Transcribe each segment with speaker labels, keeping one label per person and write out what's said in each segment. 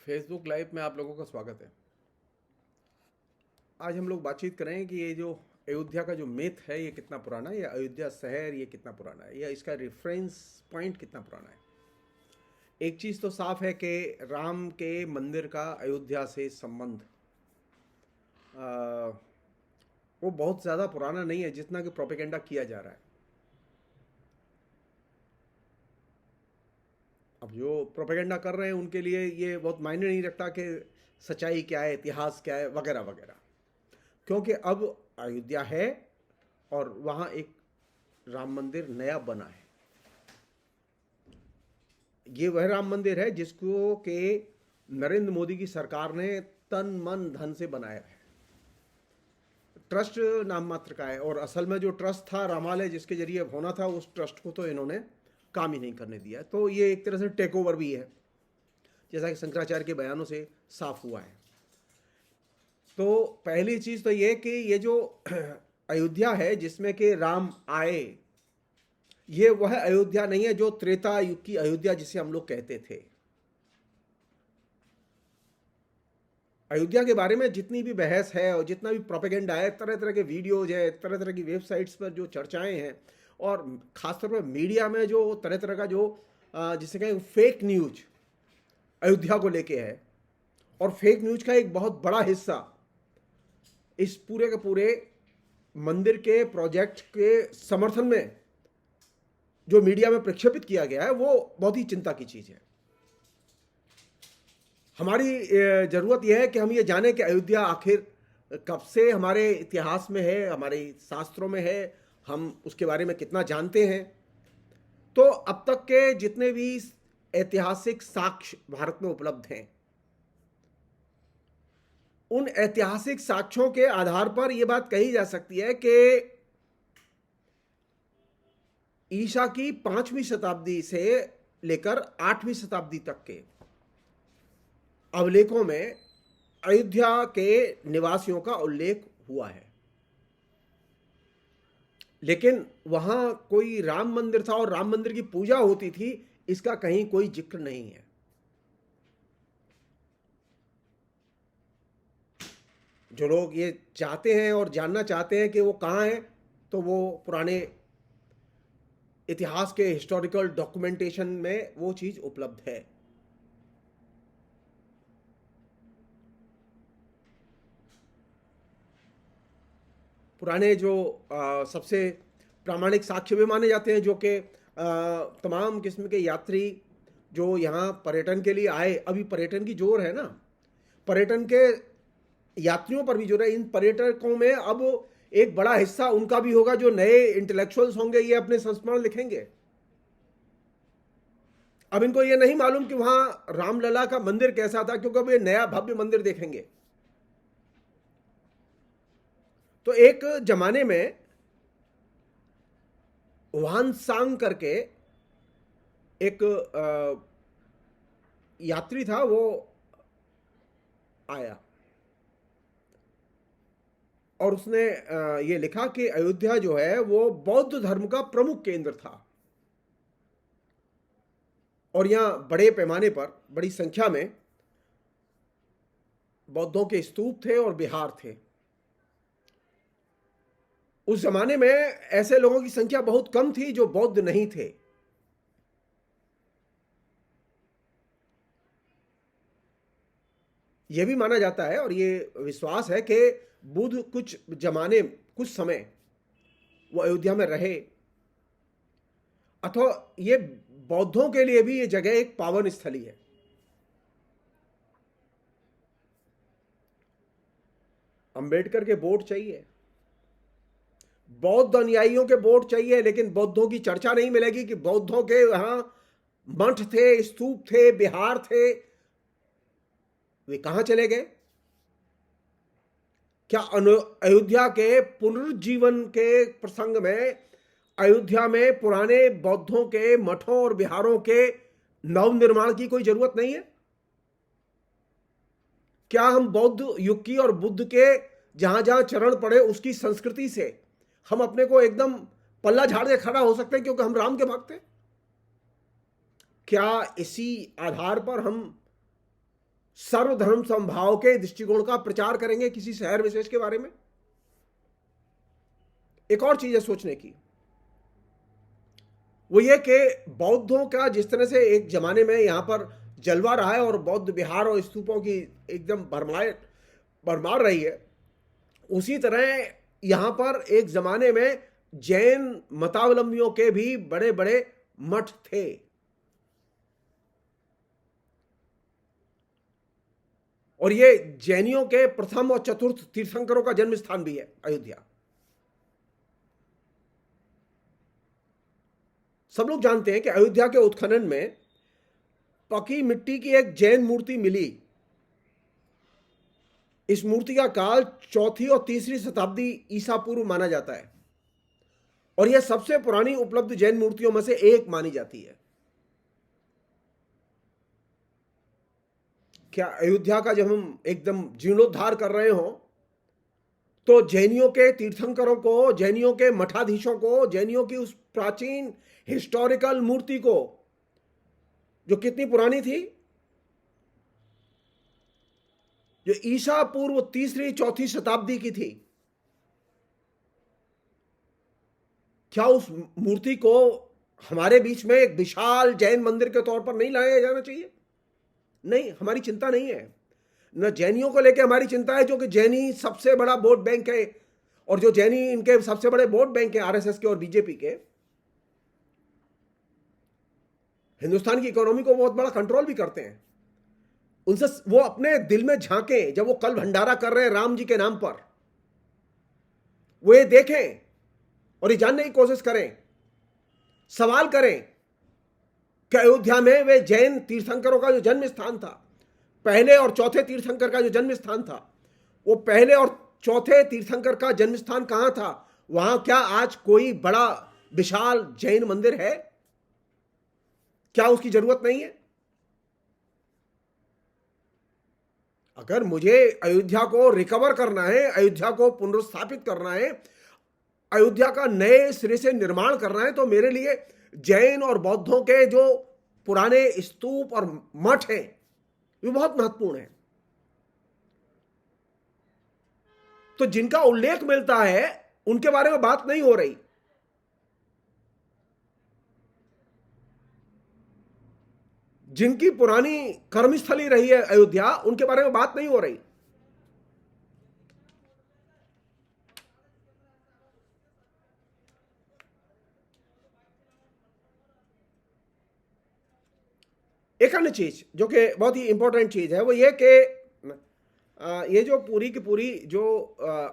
Speaker 1: Facebook live में आप लोगों का स्वागत है। आज हम लोग बातचीत करें कि ये जो अयोध्या का जो मिथ है ये कितना पुराना है, या अयोध्या शहर ये कितना पुराना है, या इसका रेफरेंस पॉइंट कितना पुराना है। एक चीज़ तो साफ है कि राम के मंदिर का अयोध्या से संबंध आ, वो बहुत ज़्यादा पुराना नहीं है जितना कि प्रोपेगेंडा किया जा रहा है। अब जो प्रोपेगेंडा कर रहे हैं उनके लिए ये बहुत मायने नहीं रखता कि सच्चाई क्या है, इतिहास क्या है, वगैरह वगैरह, क्योंकि अब अयोध्या है और वहाँ एक राम मंदिर नया बना है। ये वह राम मंदिर है जिसको कि नरेंद्र मोदी की सरकार ने तन मन धन से बनाया है। ट्रस्ट नाम मात्र का है, और असल में जो ट्रस्ट था रामालय जिसके जरिए होना था, उस ट्रस्ट को तो इन्होंने काम ही नहीं करने दिया। तो ये एक तरह से टेक ओवर भी है, जैसा कि शंकराचार्य के बयानों से साफ हुआ है। तो पहली चीज़ तो ये कि ये जो अयोध्या है जिसमें कि राम आए, ये वह अयोध्या नहीं है जो त्रेता युग की अयोध्या जिसे हम लोग कहते थे। अयोध्या के बारे में जितनी भी बहस है और जितना भी प्रोपेगेंडा है, तरह तरह के वीडियोज है, तरह तरह की वेबसाइट्स पर जो चर्चाएं हैं, और खासतौर पर मीडिया में जो तरह तरह का जो जिसे कहें फेक न्यूज अयोध्या को लेके है, और फेक न्यूज का एक बहुत बड़ा हिस्सा इस पूरे के पूरे मंदिर के प्रोजेक्ट के समर्थन में जो मीडिया में प्रक्षेपित किया गया है, वो बहुत ही चिंता की चीज़ है। हमारी ज़रूरत यह है कि हम ये जानें कि अयोध्या आखिर कब से हमारे इतिहास में है, हमारे शास्त्रों में है, हम उसके बारे में कितना जानते हैं। तो अब तक के जितने भी ऐतिहासिक साक्ष्य भारत में उपलब्ध हैं, उन ऐतिहासिक साक्ष्यों के आधार पर यह बात कही जा सकती है कि ईसा की 5वीं शताब्दी से लेकर 8वीं शताब्दी तक के अभिलेखों में अयोध्या के निवासियों का उल्लेख हुआ है, लेकिन वहां कोई राम मंदिर था और राम मंदिर की पूजा होती थी, इसका कहीं कोई जिक्र नहीं है। जो लोग ये चाहते हैं और जानना चाहते हैं कि वो कहाँ है, तो वो पुराने इतिहास के हिस्टोरिकल डॉक्यूमेंटेशन में वो चीज उपलब्ध है। पुराने जो सबसे प्रामाणिक साक्ष्य भी माने जाते हैं, जो कि तमाम किस्म के यात्री जो यहाँ पर्यटन के लिए आए, अभी पर्यटन की जोर है ना, पर्यटन के यात्रियों पर भी जोर है। इन पर्यटकों में अब एक बड़ा हिस्सा उनका भी होगा जो नए इंटेलेक्चुअल्स होंगे, ये अपने संस्मरण लिखेंगे। अब इनको ये नहीं मालूम कि वहां रामलला का मंदिर कैसा था, क्योंकि अब ये नया भव्य मंदिर देखेंगे। तो एक जमाने में वान सांग करके एक यात्री था, वो आया और उसने ये लिखा कि अयोध्या जो है वो बौद्ध धर्म का प्रमुख केंद्र था, और यहां बड़े पैमाने पर बड़ी संख्या में बौद्धों के स्तूप थे और विहार थे। उस जमाने में ऐसे लोगों की संख्या बहुत कम थी जो बौद्ध नहीं थे। यह भी माना जाता है और ये विश्वास है कि बुद्ध कुछ समय वो अयोध्या में रहे, अथवा ये बौद्धों के लिए भी ये जगह एक पावन स्थली है। अंबेडकर के बोर्ड चाहिए, बौद्ध अनुयायियों के बोर्ड चाहिए, लेकिन बौद्धों की चर्चा नहीं मिलेगी कि बौद्धों के यहां मठ थे, स्तूप थे, विहार थे, वे कहां चले गए। क्या अयोध्या के पुनर्जीवन के प्रसंग में अयोध्या में पुराने बौद्धों के मठों और विहारों के नव निर्माण की कोई जरूरत नहीं है? क्या हम बौद्ध युग की और बुद्ध के जहां जहां चरण पड़े उसकी संस्कृति से हम अपने को एकदम पल्ला झाड़ के खड़ा हो सकते हैं क्योंकि हम राम के भक्त हैं? क्या इसी आधार पर हम सर्वधर्म समभाव के दृष्टिकोण का प्रचार करेंगे किसी शहर विशेष के बारे में? एक और चीज है सोचने की, वो ये कि बौद्धों का जिस तरह से एक जमाने में यहां पर जलवा रहा है और बौद्ध विहार और स्तूपों की एकदम भरमार रही है, उसी तरह यहां पर एक जमाने में जैन मतावलंबियों के भी बड़े बड़े मठ थे। और ये जैनियों के प्रथम और चतुर्थ तीर्थंकरों का जन्म स्थान भी है अयोध्या। सब लोग जानते हैं कि अयोध्या के उत्खनन में पकी मिट्टी की एक जैन मूर्ति मिली। इस मूर्ति का काल चौथी और तीसरी शताब्दी ईसा पूर्व माना जाता है और यह सबसे पुरानी उपलब्ध जैन मूर्तियों में से एक मानी जाती है। क्या अयोध्या का जब हम एकदम जीर्णोद्धार कर रहे हो तो जैनियों के तीर्थंकरों को, जैनियों के मठाधीशों को, जैनियों की उस प्राचीन हिस्टोरिकल मूर्ति को, जो कितनी पुरानी थी, जो ईसा पूर्व तीसरी चौथी शताब्दी की थी, क्या उस मूर्ति को हमारे बीच में एक विशाल जैन मंदिर के तौर पर नहीं लाया जाना चाहिए? नहीं, हमारी चिंता नहीं है। न जैनियों को लेकर हमारी चिंता है, जो कि जैनी सबसे बड़ा वोट बैंक है और जो जैनी इनके सबसे बड़े वोट बैंक है आरएसएस के और बीजेपी के। हिंदुस्तान की इकोनॉमी को बहुत बड़ा कंट्रोल भी करते हैं। उनसे वो अपने दिल में झांकें, जब वो कल भंडारा कर रहे हैं राम जी के नाम पर, वो ये देखें और ये जानने की कोशिश करें, सवाल करें कि अयोध्या में वे जैन तीर्थंकरों का जो जन्म स्थान था, पहले और चौथे तीर्थंकर का जो जन्म स्थान था, वो पहले और चौथे तीर्थंकर का जन्म स्थान कहां था? वहां क्या आज कोई बड़ा विशाल जैन मंदिर है? क्या उसकी जरूरत नहीं है? अगर मुझे अयोध्या को रिकवर करना है, अयोध्या को पुनर्स्थापित करना है, अयोध्या का नए सिरे से निर्माण करना है, तो मेरे लिए जैन और बौद्धों के जो पुराने स्तूप और मठ हैं, ये बहुत महत्वपूर्ण है। तो जिनका उल्लेख मिलता है उनके बारे में बात नहीं हो रही। जिनकी पुरानी कर्मस्थली रही है अयोध्या, उनके बारे में बात नहीं हो रही। एक अन्य चीज जो कि बहुत ही इंपॉर्टेंट चीज है, वो ये कि ये जो पूरी की पूरी जो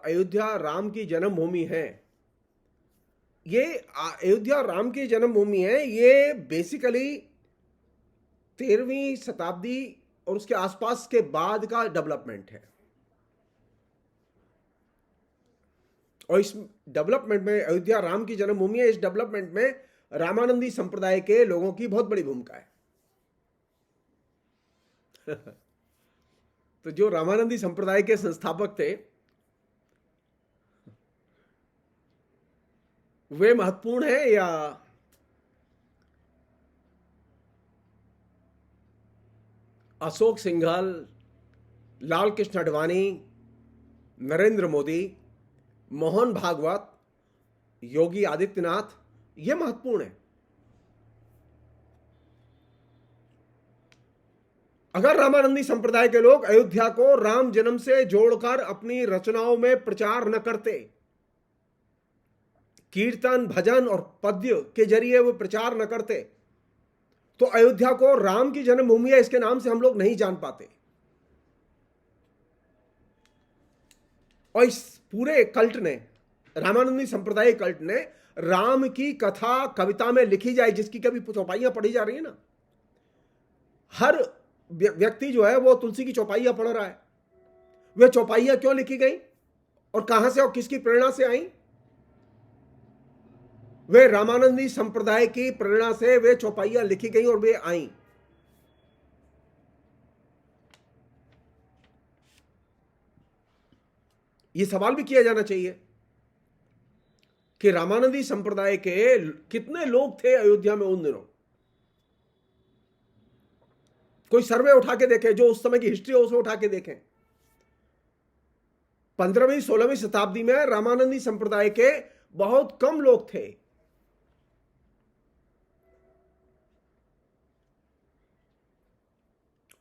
Speaker 1: अयोध्या राम की जन्मभूमि है, ये अयोध्या राम की जन्मभूमि है, ये बेसिकली 13वीं शताब्दी और उसके आसपास के बाद का डेवलपमेंट है। और इस डेवलपमेंट में अयोध्या राम की जन्मभूमि है, इस डेवलपमेंट में रामानंदी संप्रदाय के लोगों की बहुत बड़ी भूमिका है। तो जो रामानंदी संप्रदाय के संस्थापक थे, वे महत्वपूर्ण है या अशोक सिंघल, लाल कृष्ण आडवाणी, नरेंद्र मोदी, मोहन भागवत, योगी आदित्यनाथ, ये महत्वपूर्ण है? अगर रामानंदी संप्रदाय के लोग अयोध्या को राम जन्म से जोड़कर अपनी रचनाओं में प्रचार न करते, कीर्तन, भजन और पद्य के जरिए वो प्रचार न करते, तो अयोध्या को राम की जन्मभूमि है इसके नाम से हम लोग नहीं जान पाते। और इस पूरे कल्ट ने, रामानंदी संप्रदाय कल्ट ने, राम की कथा कविता में लिखी जाए, जिसकी कभी चौपाइयां पढ़ी जा रही है ना, हर व्यक्ति जो है वो तुलसी की चौपाइयां पढ़ रहा है। वे चौपाइयां क्यों लिखी गई और कहां से और किसकी प्रेरणा से आई? वे रामानंदी संप्रदाय की प्रेरणा से वे चौपाइयां लिखी गई और वे आई। यह सवाल भी किया जाना चाहिए कि रामानंदी संप्रदाय के कितने लोग थे अयोध्या में उन दिनों। कोई सर्वे उठा के देखें, जो उस समय की हिस्ट्री है उसे उठा के देखें। 15वीं 16वीं शताब्दी में रामानंदी संप्रदाय के बहुत कम लोग थे।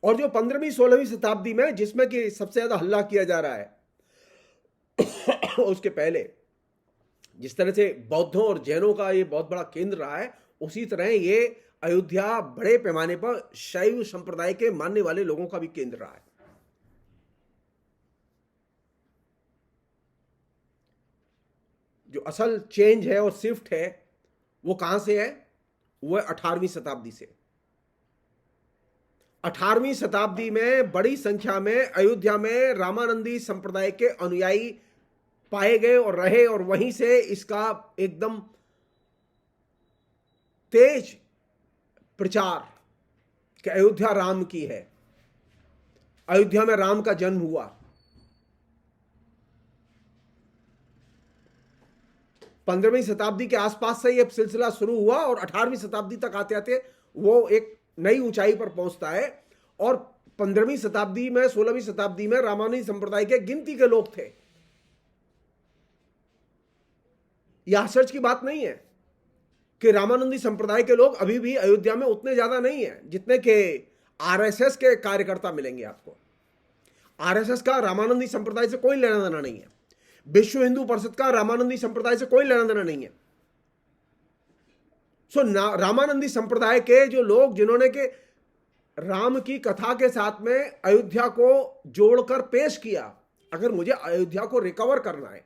Speaker 1: और जो 15वीं 16वीं शताब्दी में जिसमें कि सबसे ज्यादा हल्ला किया जा रहा है उसके पहले जिस तरह से बौद्धों और जैनों का ये बहुत बड़ा केंद्र रहा है, उसी तरह ये अयोध्या बड़े पैमाने पर शैव संप्रदाय के मानने वाले लोगों का भी केंद्र रहा है। जो असल चेंज है और शिफ्ट है वो कहां से है? वो है 18वीं शताब्दी से। 18वीं शताब्दी में बड़ी संख्या में अयोध्या में रामानंदी संप्रदाय के अनुयायी पाए गए और रहे, और वहीं से इसका एकदम तेज प्रचार कि अयोध्या राम की है, अयोध्या में राम का जन्म हुआ। 15वीं शताब्दी के आसपास से यह सिलसिला शुरू हुआ और 18वीं शताब्दी तक आते आते वो एक नई ऊंचाई पर पहुंचता है। और 15वीं शताब्दी में 16वीं शताब्दी में रामानंदी संप्रदाय के गिनती के लोग थे। यह आश्चर्य की बात नहीं है कि रामानंदी संप्रदाय के लोग अभी भी अयोध्या में उतने ज्यादा नहीं है जितने के आरएसएस के कार्यकर्ता मिलेंगे आपको। आरएसएस का रामानंदी संप्रदाय से कोई लेना देना नहीं है। विश्व हिंदू परिषद का रामानंदी संप्रदाय से कोई लेना देना नहीं है। रामानंदी संप्रदाय के जो लोग जिन्होंने के राम की कथा के साथ में अयोध्या को जोड़कर पेश किया, अगर मुझे अयोध्या को रिकवर करना है,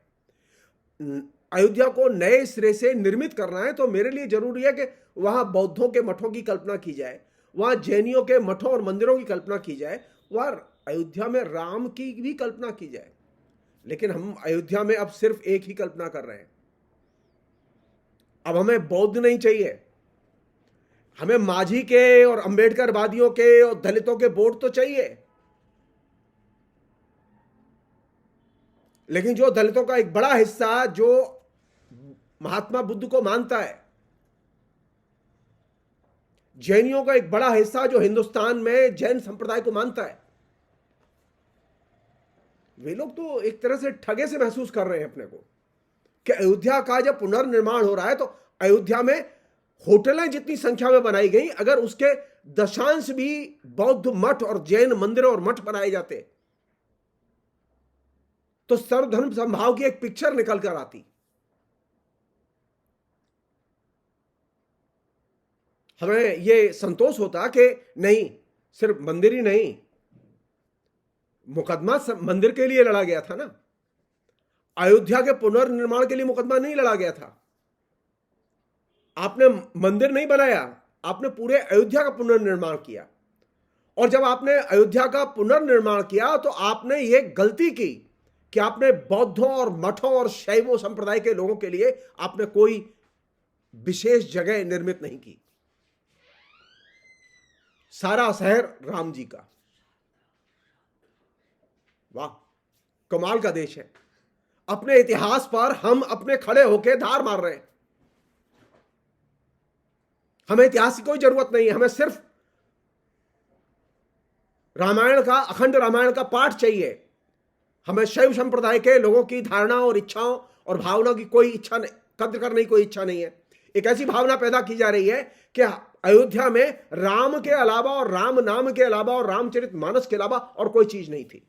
Speaker 1: अयोध्या को नए सिरे से निर्मित करना है, तो मेरे लिए जरूरी है कि वहां बौद्धों के मठों की कल्पना की जाए, वहां जैनियों के मठों और मंदिरों की कल्पना की जाए, वहां अयोध्या में राम की भी कल्पना की जाए। लेकिन हम अयोध्या में अब सिर्फ एक ही कल्पना कर रहे हैं। अब हमें बौद्ध नहीं चाहिए, हमें माझी के और अंबेडकरवादियों के और दलितों के वोट तो चाहिए। लेकिन जो दलितों का एक बड़ा हिस्सा जो महात्मा बुद्ध को मानता है, जैनियों का एक बड़ा हिस्सा जो हिंदुस्तान में जैन संप्रदाय को मानता है, वे लोग तो एक तरह से ठगे से महसूस कर रहे हैं अपने को कि अयोध्या का जब पुनर्निर्माण हो रहा है तो अयोध्या में होटलें जितनी संख्या में बनाई गई, अगर उसके दशांश भी बौद्ध मठ और जैन मंदिर और मठ बनाए जाते तो सर्वधर्म समभाव की एक पिक्चर निकल कर आती। हमें यह संतोष होता कि नहीं, सिर्फ मंदिर ही नहीं, मुकदमा मंदिर के लिए लड़ा गया था ना, अयोध्या के पुनर्निर्माण के लिए मुकदमा नहीं लड़ा गया था। आपने मंदिर नहीं बनाया, आपने पूरे अयोध्या का पुनर्निर्माण किया। और जब आपने अयोध्या का पुनर्निर्माण किया तो आपने ये गलती की कि आपने बौद्धों और मठों और शैवों संप्रदाय के लोगों के लिए आपने कोई विशेष जगह निर्मित नहीं की। सारा शहर राम जी का, वाह, कमाल का देश है। अपने इतिहास पर हम अपने खड़े होकर धार मार रहे हैं। हमें इतिहास की कोई जरूरत नहीं है, हमें सिर्फ रामायण का, अखंड रामायण का पाठ चाहिए। हमें शैव संप्रदाय के लोगों की धारणा और इच्छाओं और भावना की कोई इच्छा नहीं, कद्र करने की कोई इच्छा नहीं है। एक ऐसी भावना पैदा की जा रही है कि अयोध्या में राम के अलावा और राम नाम के अलावा और रामचरितमानस के अलावा और कोई चीज नहीं थी।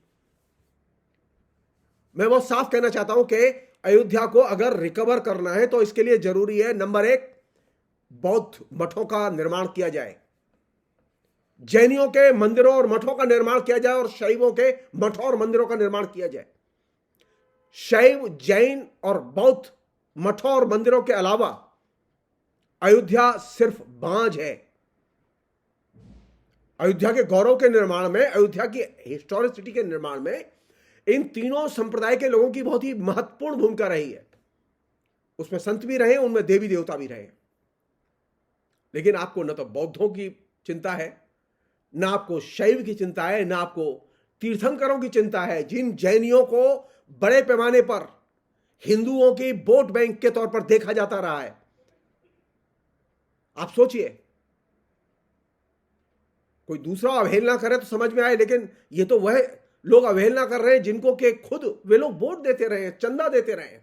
Speaker 1: मैं बहुत साफ कहना चाहता हूं कि अयोध्या को अगर रिकवर करना है तो इसके लिए जरूरी है, नंबर एक, बौद्ध मठों का निर्माण किया जाए, जैनियों के मंदिरों और मठों का निर्माण किया जाए और शैवों के मठों और मंदिरों का निर्माण किया जाए। शैव, जैन और बौद्ध मठों और मंदिरों के अलावा अयोध्या सिर्फ बांझ है। अयोध्या के गौरव के निर्माण में, अयोध्या की हिस्टोरिसिटी के निर्माण में इन तीनों संप्रदाय के लोगों की बहुत ही महत्वपूर्ण भूमिका रही है। उसमें संत भी रहे, उनमें देवी देवता भी रहे। लेकिन आपको न तो बौद्धों की चिंता है, न आपको शैव की चिंता है, न आपको तीर्थंकरों की चिंता है, जिन जैनियों को बड़े पैमाने पर हिंदुओं की वोट बैंक के तौर पर देखा जाता रहा है। आप सोचिए, कोई दूसरा अवहेलना करे तो समझ में आए, लेकिन ये तो वह लोग अवहेलना कर रहे हैं जिनको के खुद वे लोग वोट देते रहे, चंदा देते रहे।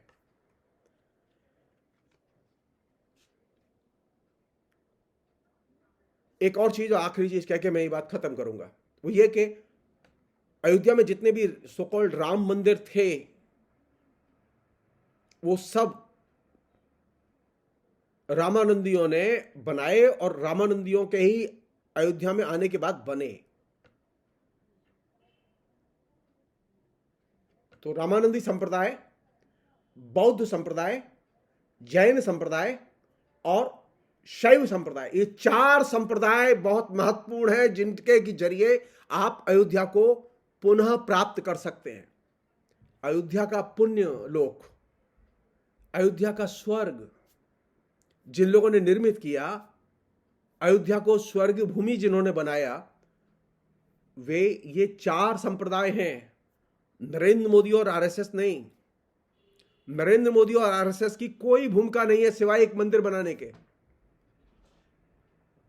Speaker 1: एक और चीज, आखिरी चीज कह के मैं ये बात खत्म करूंगा, वो ये कि अयोध्या में जितने भी सो कॉल्ड राम मंदिर थे वो सब रामानंदियों ने बनाए और रामानंदियों के ही अयोध्या में आने के बाद बने। तो रामानंदी संप्रदाय, बौद्ध संप्रदाय, जैन संप्रदाय और शैव संप्रदाय, ये 4 संप्रदाय बहुत महत्वपूर्ण है जिनके के जरिए आप अयोध्या को पुनः प्राप्त कर सकते हैं। अयोध्या का पुण्य लोक, अयोध्या का स्वर्ग जिन लोगों ने निर्मित किया, अयोध्या को स्वर्ग भूमि जिन्होंने बनाया, वे ये 4 संप्रदाय हैं, नरेंद्र मोदी और आरएसएस नहीं। नरेंद्र मोदी और आरएसएस की कोई भूमिका नहीं है सिवाय एक मंदिर बनाने के।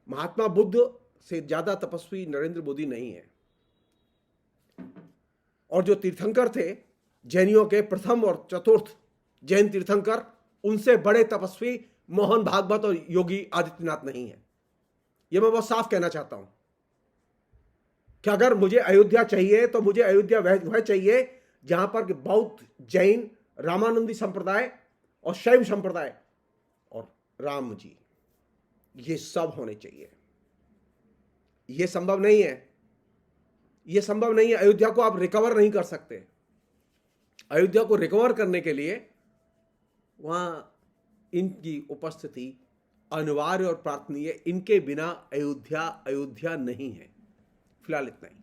Speaker 1: महात्मा बुद्ध से ज्यादा तपस्वी नरेंद्र मोदी नहीं है। और जो तीर्थंकर थे, जैनियों के प्रथम और चतुर्थ जैन तीर्थंकर, उनसे बड़े तपस्वी मोहन भागवत और योगी आदित्यनाथ नहीं है। यह मैं बहुत साफ कहना चाहता हूं कि अगर मुझे अयोध्या चाहिए तो मुझे अयोध्या वह चाहिए जहां पर बौद्ध, जैन, रामानंदी संप्रदाय और शैव संप्रदाय और राम जी, ये सब होने चाहिए। यह संभव नहीं है, यह संभव नहीं है। अयोध्या को आप रिकवर नहीं कर सकते। अयोध्या को रिकवर करने के लिए वहां इनकी उपस्थिति अनिवार्य और प्रार्थनीय। इनके बिना अयोध्या अयोध्या नहीं है। फिलहाल इतना ही।